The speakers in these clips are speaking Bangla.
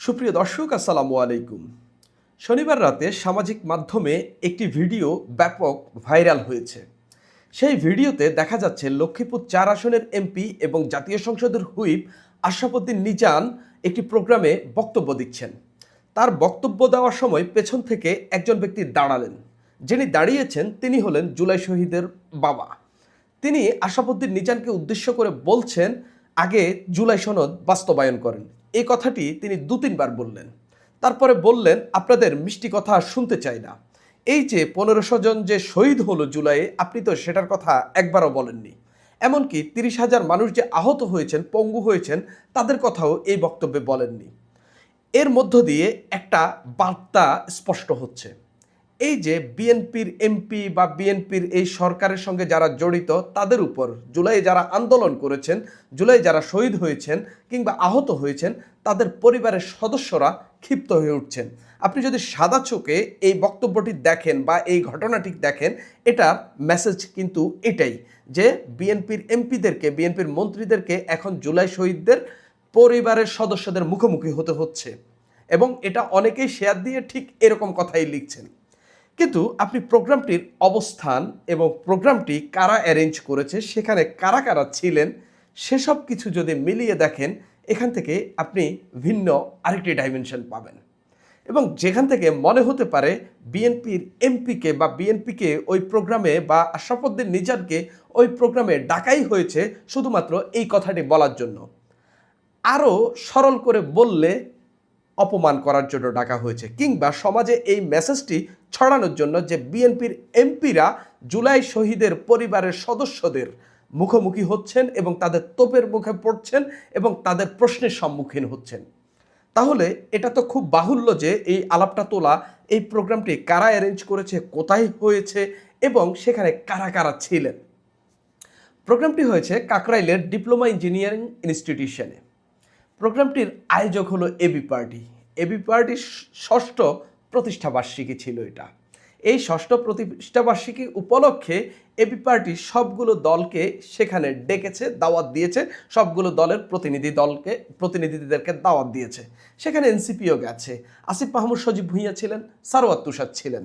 সুপ্রিয় দর্শক, আসসালামু আলাইকুম। শনিবার রাতে সামাজিক মাধ্যমে একটি ভিডিও ব্যাপক ভাইরাল হয়েছে। সেই ভিডিওতে দেখা যাচ্ছে লক্ষ্মীপুর ৪ আসনের এমপি এবং জাতীয় সংসদের হুইপ আশরাফুদ্দিন নিজান একটি প্রোগ্রামে বক্তব্য দিচ্ছেন। তার বক্তব্য দেওয়ার সময় পেছন থেকে একজন ব্যক্তি দাঁড়ালেন। যিনি দাঁড়িয়েছেন তিনি হলেন জুলাই শহীদের বাবা। তিনি আশরাফুদ্দিন নিজানকে উদ্দেশ্য করে বলছেন, আগে জুলাই সনদ বাস্তবায়ন করেন। এই কথাটি তিনি ২-৩ বার বললেন। তারপরে বললেন, আপনাদের মিষ্টি কথা শুনতে চাই না। এই যে ১৫০০ জন যে শহীদ হলো জুলাইয়ে, আপনি তো সেটার কথা একবারও বলেননি। এমনকি ৩০,০০০ মানুষ যে আহত হয়েছেন, পঙ্গু হয়েছেন, তাদের কথাও এই বক্তব্যে বলেননি। এর মধ্য দিয়ে একটা বার্তা স্পষ্ট হচ্ছে, এই যে বিএনপির এমপি বা বিএনপির এই সরকারের সঙ্গে যারা জড়িত, তাদের উপর জুলাই যারা আন্দোলন করেছেন, জুলাই যারা শহীদ হয়েছেন কিংবা আহত হয়েছেন, তাদের পরিবারের সদস্যরা ক্ষিপ্ত হয়ে উঠছেন। আপনি যদি সাদা চোখে এই বক্তব্যটি দেখেন বা এই ঘটনাটি দেখেন, এটার মেসেজ কিন্তু এটাই যে বিএনপির এমপিদেরকে, বিএনপির মন্ত্রীদেরকে এখন জুলাই শহীদদের পরিবারের সদস্যদের মুখোমুখি হতে হচ্ছে। এবং এটা অনেকেই শেয়ার দিয়ে ঠিক এরকম কথাই লিখছেন। কিন্তু আপনি প্রোগ্রামটির অবস্থান এবং প্রোগ্রামটি কারা অ্যারেঞ্জ করেছে, সেখানে কারা কারা ছিলেন, সেসব কিছু যদি মিলিয়ে দেখেন, এখান থেকে আপনি ভিন্ন আরেকটি ডাইমেনশন পাবেন। এবং যেখান থেকে মনে হতে পারে বিএনপির এমপিকে বা বিএনপিকে ওই প্রোগ্রামে বা আশরাফুদ্দিন নিজানকে ওই প্রোগ্রামে ডাকাই হয়েছে শুধুমাত্র এই কথাটি বলার জন্য। আরও সরল করে বললে অপমান করার জন্য ডাকা হয়েছে, কিংবা সমাজে এই মেসেজটি ছড়ানোর জন্য যে বিএনপির এমপিরা জুলাই শহীদের পরিবারের সদস্যদের মুখোমুখি হচ্ছেন এবং তাদের তোপের মুখে পড়ছেন এবং তাদের প্রশ্নের সম্মুখীন হচ্ছেন। তাহলে এটা তো খুব বাহুল্য যে এই আলাপটা তোলা, এই প্রোগ্রামটি কারা অ্যারেঞ্জ করেছে, কোথায় হয়েছে এবং সেখানে কারা কারা ছিলেন। প্রোগ্রামটি হয়েছে কাকরাইলের ডিপ্লোমা ইঞ্জিনিয়ারিং ইনস্টিটিউশনে। প্রোগ্রামটির আয়োজক হলো এবি পার্টি। এবি পার্টির ষষ্ঠ প্রতিষ্ঠাবার্ষিকী ছিল এটা। এই ষষ্ঠ প্রতিষ্ঠাবার্ষিকী উপলক্ষে এবি পার্টি সবগুলো দলকে সেখানে ডেকেছে, দাওয়াত দিয়েছে, সবগুলো দলের প্রতিনিধিদেরকে দাওয়াত দিয়েছে। সেখানে এনসিপিও গেছে, আসিফ মাহমুদ সজীব ভুঁইয়া ছিলেন, সারোয়ার তুষার ছিলেন।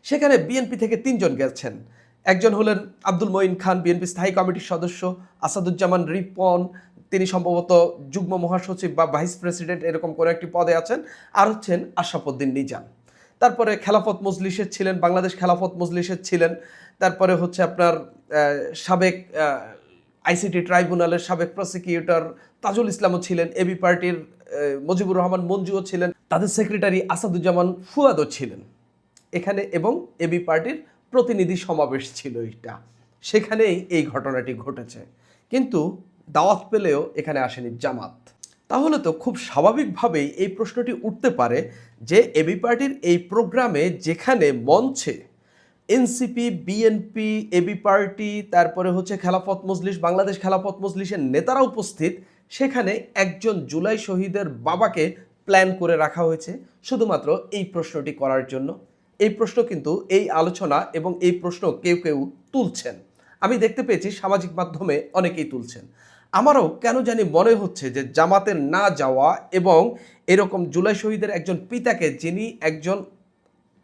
সেখানে বিএনপি থেকে ৩ জন গেছেন। একজন হলেন আব্দুল মঈন খান, বিএনপি স্থায়ী কমিটির সদস্য, আসাদুজ্জামান রিপন, তিনি সম্ভবত যুগ্ম মহাসচিব বা ভাইস প্রেসিডেন্ট এরকম করে একটি পদে আছেন, আর হচ্ছেন আশরাফুদ্দিন নিজান। তারপরে খেলাফত মজলিসের ছিলেন, বাংলাদেশ খেলাফত মজলিসের ছিলেন। তারপরে হচ্ছে আপনার সাবেক আইসিটি ট্রাইব্যুনালের সাবেক প্রসিকিউটর তাজুল ইসলামও ছিলেন, এবি পার্টির মুজিবুর রহমান মঞ্জুও ছিলেন, তাদের সেক্রেটারি আসাদুজ্জামান ফুয়াদও ছিলেন এখানে, এবং এবি পার্টির প্রতিনিধি সমাবেশ ছিল এটা। সেখানেই এই ঘটনাটি ঘটেছে। কিন্তু দাওয়াত পেলেও এখানে আসেনি জামাত। তাহলে তো খুব স্বাভাবিকভাবেই এই প্রশ্নটি উঠতে পারে যে এবি পার্টির এই প্রোগ্রামে, যেখানে মঞ্চে এনসিপি, বিএনপি, এবি পার্টি, তারপরে হচ্ছে খেলাফত মজলিস, বাংলাদেশ খেলাফত মজলিসের নেতারা উপস্থিত, সেখানে একজন জুলাই শহীদের বাবাকে প্ল্যান করে রাখা হয়েছে শুধুমাত্র এই প্রশ্নটি করার জন্য। এই প্রশ্ন কিন্তু এই আলোচনা এবং এই প্রশ্ন কেউ কেউ তুলছেন। আমি দেখতে পেয়েছি সামাজিক মাধ্যমে অনেকেই তুলছেন। আমারও কেন জানি মনে হচ্ছে যে জামাতের না যাওয়া এবং এরকম জুলাই শহীদের একজন পিতাকে, যিনি একজন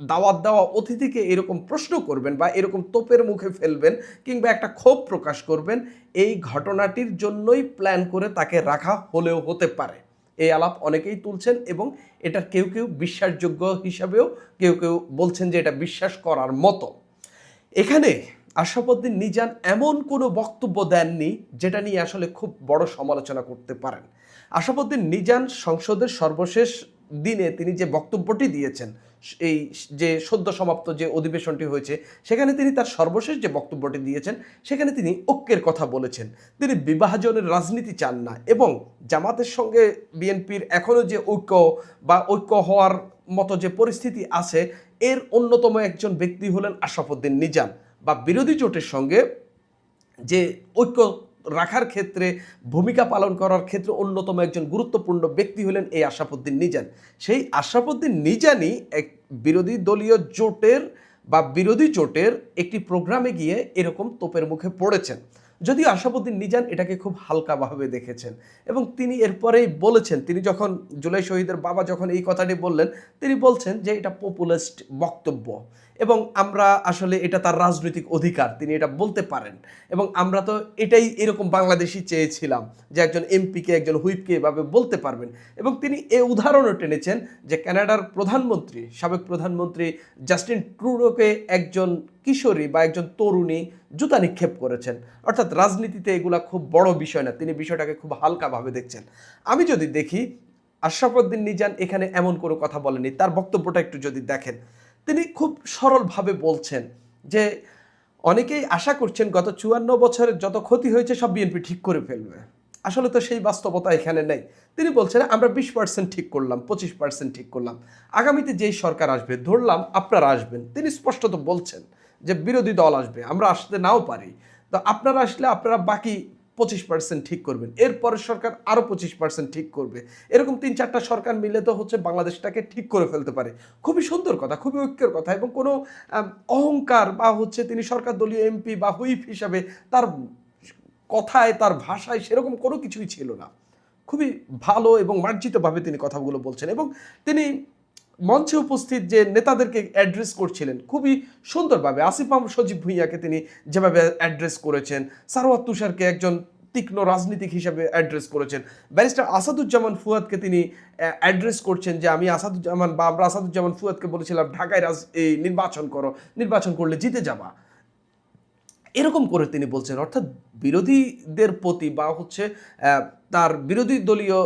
দাওয়াত দেওয়া অতিথিকে এরকম প্রশ্ন করবেন বা এরকম তোপের মুখে ফেলবেন কিংবা একটা ক্ষোভ প্রকাশ করবেন, এই ঘটনাটির জন্যই প্ল্যান করে তাকে রাখা হলেও হতে পারে। এই আলাপ অনেকেই তুলছেন এবং এটা কেউ কেউ বিশ্বাসযোগ্য হিসাবেও কেউ কেউ বলছেন যে এটা বিশ্বাস করার মতো। এখানে আশরাফুদ্দিন নিজান এমন কোনো বক্তব্য দেননি যেটা নিয়ে আসলে খুব বড় সমালোচনা করতে পারেন। আশরাফুদ্দিন নিজান সংসদের সর্বশেষ দিনে তিনি যে বক্তব্যটি দিয়েছেন, এই যে সদ্য সমাপ্ত যে অধিবেশনটি হয়েছে, সেখানে তিনি তার সর্বশেষ যে বক্তব্যটি দিয়েছেন, সেখানে তিনি ঐক্যের কথা বলেছেন। তিনি বিভাজনের রাজনীতি চান না এবং জামাতের সঙ্গে বিএনপির এখনও যে ঐক্য হওয়ার মতো যে পরিস্থিতি আছে, এর অন্যতম একজন ব্যক্তি হলেন আশরাফুদ্দিন নিজান, বা বিরোধী জোটের সঙ্গে যে ঐক্য রাখার ক্ষেত্রে ভূমিকা পালন করার ক্ষেত্রে অন্যতম একজন গুরুত্বপূর্ণ ব্যক্তি হলেন এই আশরাফুদ্দিন নিজান। সেই আশরাফুদ্দিন নিজানই এক বিরোধী দলীয় জোটের বা বিরোধী জোটের একটি প্রোগ্রামে গিয়ে এরকম তোপের মুখে পড়েছেন। যদিও আশরাফুদ্দীন নিজান এটাকে খুব হালকাভাবে দেখেছেন এবং তিনি এরপরেই বলেছেন, তিনি যখন জুলাই শহীদের বাবা যখন এই কথাটি বললেন, তিনি বলছেন যে এটা পপুলিস্ট বক্তব্য এবং আমরা আসলে এটা তার রাজনৈতিক অধিকার, তিনি এটা বলতে পারেন এবং আমরা তো এটাই এরকম বাংলাদেশি চেয়েছিলাম যে একজন এমপিকে একজন হুইপকে এভাবে বলতে পারবেন। এবং তিনি এ উদাহরণও টেনেছেন যে কানাডার প্রধানমন্ত্রী, সাবেক প্রধানমন্ত্রী জাস্টিন ট্রুডোকে একজন কিশোরী বা একজন তরুণী জুতা নিক্ষেপ করেছেন। অর্থাৎ রাজনীতিতে এগুলা খুব বড় বিষয় না, তিনি বিষয়টাকে খুব হালকাভাবে দেখছেন। আমি যদি দেখি আশরাফুদ্দীন নিজান এখানে এমন কোনো কথা বলেনি, তার বক্তব্যটা একটু যদি দেখেন, তিনি খুব সরলভাবে বলছেন যে অনেকেই আশা করছেন গত 54 বছরের যত ক্ষতি হয়েছে সব বিএনপি ঠিক করে ফেলবে। আসলে তো সেই বাস্তবতা এখানে নেই। তিনি বলছেন আমরা 20% ঠিক করলাম, 25% ঠিক করলাম, আগামীতে যেই সরকার আসবে ধরলাম আপনারা আসবেন, তিনি স্পষ্টত বলছেন যে বিরোধী দল আসবে, আমরা আসতে নাও পারি, তো আপনারা আসলে আপনারা বাকি 25% ঠিক করবেন, এরপরের সরকার আরও 25% ঠিক করবে, এরকম 3-4টা সরকার মিলে তো হচ্ছে বাংলাদেশটাকে ঠিক করে ফেলতে পারে। খুবই সুন্দর কথা, খুবই ঐক্যের কথা এবং কোনো অহংকার বা হচ্ছে তিনি সরকার দলীয় এমপি বা হুইপ হিসাবে তার কথায় তার ভাষায় সেরকম কোনো কিছুই ছিল না। খুবই ভালো এবং মার্জিতভাবে তিনি কথাগুলো বলছেন এবং তিনি মঞ্চে উপস্থিত যে নেতাদেরকে অ্যাড্রেস করছিলেন খুবই সুন্দরভাবে। আসিফ মাহমুদ সজীব ভুঁইয়াকে তিনি যেভাবে অ্যাড্রেস করেছেন, সারওয়ার তুষারকে একজন তীক্ষ্ণ রাজনীতিক হিসেবে অ্যাড্রেস করেছেন, ব্যারিস্টার আসাদুজ্জামান ফুয়াদকে তিনি অ্যাড্রেস করছেন যে আমি আসাদুজ্জামান বা আমরা আসাদুজ্জামান ফুয়াদকে বলেছিলাম ঢাকায় এই নির্বাচন করো, নির্বাচন করলে জিতে যাবা, এরকম করে তিনি বলছেন। অর্থাৎ বিরোধীদের প্রতি বা হচ্ছে তার বিরোধী দলীয়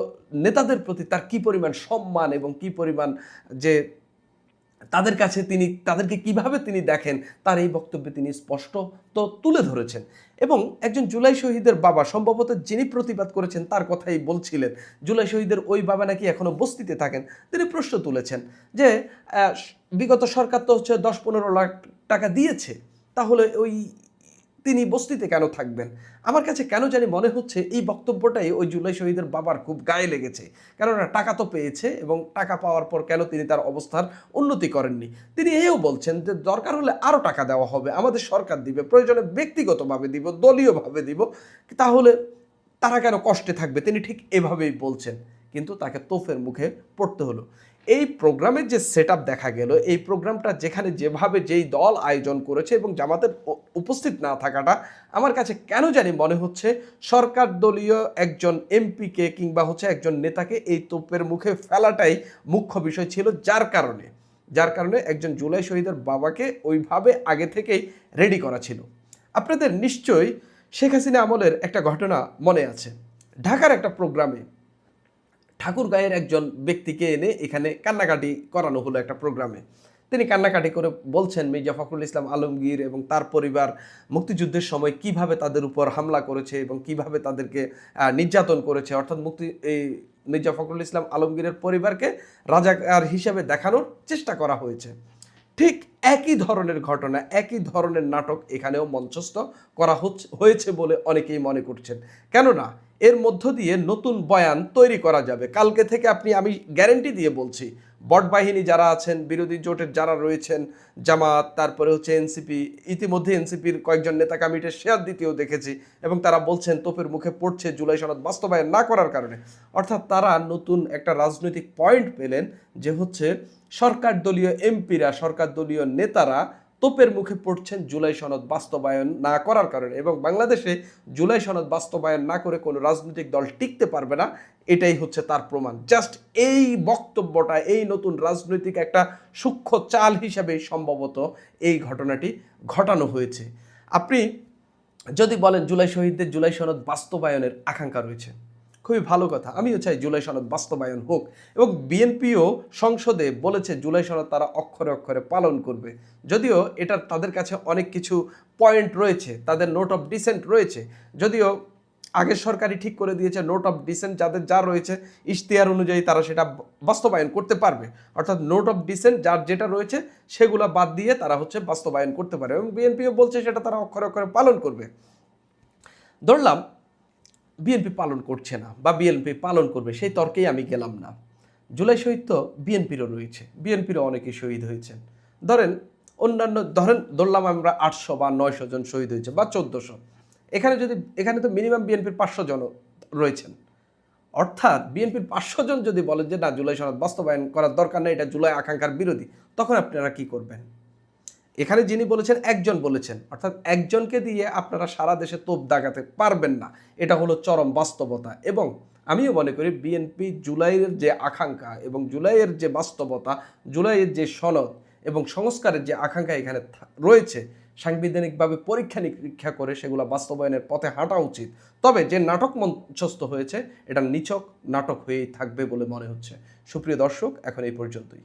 নেতাদের প্রতি তার কি পরিমাণ সম্মান এবং কি পরিমাণ যে তাদের কাছে তিনি তাদেরকে কিভাবে তিনি দেখেন তার এই বক্তব্যে তিনি স্পষ্ট তো তুলে ধরেছেন। এবং একজন জুলাই শহীদের বাবা, সম্ভবত যিনি প্রতিবাদ করেছেন তার কথাই বলছিলেন, জুলাই শহীদের ওই বাবা নাকি এখনো বস্তিতে থাকেন, তিনি প্রশ্ন তুলেছেন যে বিগত সরকার তো হচ্ছে 10-15 লাখ টাকা দিয়েছে, তাহলে ওই তিনি বস্তিতে কেন থাকবেন? আমার কাছে কেন জানি মনে হচ্ছে এই বক্তব্যটাই ওই জুলাই শহীদের বাবার খুব গায়ে লেগেছে, কেননা টাকা তো পেয়েছে এবং টাকা পাওয়ার পর কেন তিনি তার অবস্থার উন্নতি করেননি। তিনি এও বলছেন যে দরকার হলে আরও টাকা দেওয়া হবে, আমাদের সরকার দিবে, প্রয়োজনে ব্যক্তিগতভাবে দিব, দলীয়ভাবে দিব, তাহলে তারা কেন কষ্টে থাকবে, তিনি ঠিক এভাবেই বলছেন। কিন্তু তাকে তোফের মুখে পড়তে হলো। এই প্রোগ্রামের যে সেট দেখা গেল, এই প্রোগ্রামটা যেখানে যেভাবে যেই দল আয়োজন করেছে এবং জামাতের উপস্থিত না থাকাটা আমার কাছে কেন জানি মনে হচ্ছে সরকার দলীয় একজন এমপিকে কিংবা হচ্ছে একজন নেতাকে এই তোপের মুখে ফেলাটাই মুখ্য বিষয় ছিল, যার কারণে একজন জুলাই শহীদের বাবাকে ওইভাবে আগে থেকেই রেডি করা ছিল। আপনাদের নিশ্চয়ই শেখ হাসিনা আমলের একটা ঘটনা মনে আছে। ঢাকার একটা প্রোগ্রামে ঠাকুরগাঁয়ের একজন ব্যক্তিকে এনে এখানে কান্নাকাটি করানো হলো একটা প্রোগ্রামে। তিনি কান্নাকাটি করে বলছেন মির্জা ফখরুল ইসলাম আলমগীর এবং তার পরিবার মুক্তিযুদ্ধের সময় কিভাবে তাদের উপর হামলা করেছে এবং কিভাবে তাদেরকে নির্যাতন করেছে। অর্থাৎ এই মির্জা ফখরুল ইসলাম আলমগীরের পরিবারকে রাজাকার হিসেবে দেখানোর চেষ্টা করা হয়েছে। ঠিক একই ধরনের ঘটনা, একই ধরনের নাটক এখানেও মঞ্চস্থ করা হয়েছে বলে অনেকেই মনে করছেন। কেননা এর মধ্য দিয়ে নতুন বয়ান তৈরি করা যাবে। কালকে থেকে আমি গ্যারেন্টি দিয়ে বলছি, বট বাহিনী যারা আছেন, বিরোধী জোটের যারা রয়েছেন, জামাত, তারপরে হচ্ছে এনসিপি, ইতিমধ্যে এনসিপির কয়েকজন নেতা কমিটির শেয়ার দিতেও দেখেছি এবং তারা বলছেন তোপের মুখে পড়ছে জুলাই সনদ বাস্তবায়ন না করার কারণে। অর্থাৎ তারা নতুন একটা রাজনৈতিক পয়েন্ট পেলেন যে হচ্ছে সরকার দলীয় এমপিরা, সরকার দলীয় নেতারা তোপের মুখে পড়ছেন জুলাই সনদ বাস্তবায়ন না করার কারণে, এবং বাংলাদেশে জুলাই সনদ বাস্তবায়ন না করে কোনো রাজনৈতিক দল টিকতে পারবে না, এটাই হচ্ছে তার প্রমাণ। জাস্ট এই বক্তব্যটা এই নতুন রাজনৈতিক একটা সূক্ষ্ম চাল হিসাবে সম্ভবত এই ঘটনাটি ঘটানো হয়েছে। আপনি যদি বলেন জুলাই শহীদদের জুলাই সনদ বাস্তবায়নের আকাঙ্ক্ষা রয়েছে, খুবই ভালো কথা, আমিও চাই জুলাই সনদ বাস্তবায়ন হোক এবং বিএনপিও সংসদে বলেছে জুলাই সনদ তারা অক্ষরে অক্ষরে পালন করবে। যদিও এটা তাদের কাছে অনেক কিছু পয়েন্ট রয়েছে, তাদের নোট অফ ডিসেন্ট রয়েছে, যদিও আগের সরকারই ঠিক করে দিয়েছে নোট অফ ডিসেন্ট যাদের যা রয়েছে ইশতেহার অনুযায়ী তারা সেটা বাস্তবায়ন করতে পারবে। অর্থাৎ নোট অফ ডিসেন্ট যার যেটা রয়েছে সেগুলো বাদ দিয়ে তারা হচ্ছে বাস্তবায়ন করতে পারে এবং বিএনপিও বলছে সেটা তারা অক্ষরে অক্ষরে পালন করবে। ধরলাম বিএনপি পালন করছে না বা বিএনপি পালন করবে, সেই তর্কেই আমি গেলাম না। জুলাই শহীদ তো বিএনপিরও রয়েছে, বিএনপিরও অনেকে শহীদ হয়েছেন। ধরলাম আমরা 800 বা 900 জন শহীদ হয়েছে বা 1400, এখানে তো মিনিমাম বিএনপির 500 জন রয়েছেন। অর্থাৎ বিএনপির 500 জন যদি বলেন যে না জুলাই সনদ বাস্তবায়ন করার দরকার নেই, এটা জুলাই আকাঙ্ক্ষার বিরোধী, তখন আপনারা কি করবেন? এখানে যিনি বলেছেন একজন বলেছেন, অর্থাৎ একজনকে দিয়ে আপনারা সারা দেশে তোপ দাগাতে পারবেন না। এটা হলো চরম বাস্তবতা। এবং আমিও মনে করি বিএনপি জুলাইয়ের যে আকাঙ্ক্ষা এবং জুলাইয়ের যে বাস্তবতা, জুলাইয়ের যে সনদ এবং সংস্কারের যে আকাঙ্ক্ষা এখানে রয়েছে, সাংবিধানিকভাবে পরীক্ষা নিরীক্ষা করে সেগুলো বাস্তবায়নের পথে হাঁটা উচিত। তবে যে নাটক মঞ্চস্থ হয়েছে এটা নিছক নাটক হয়েই থাকবে বলে মনে হচ্ছে। সুপ্রিয় দর্শক, এখন এই পর্যন্তই।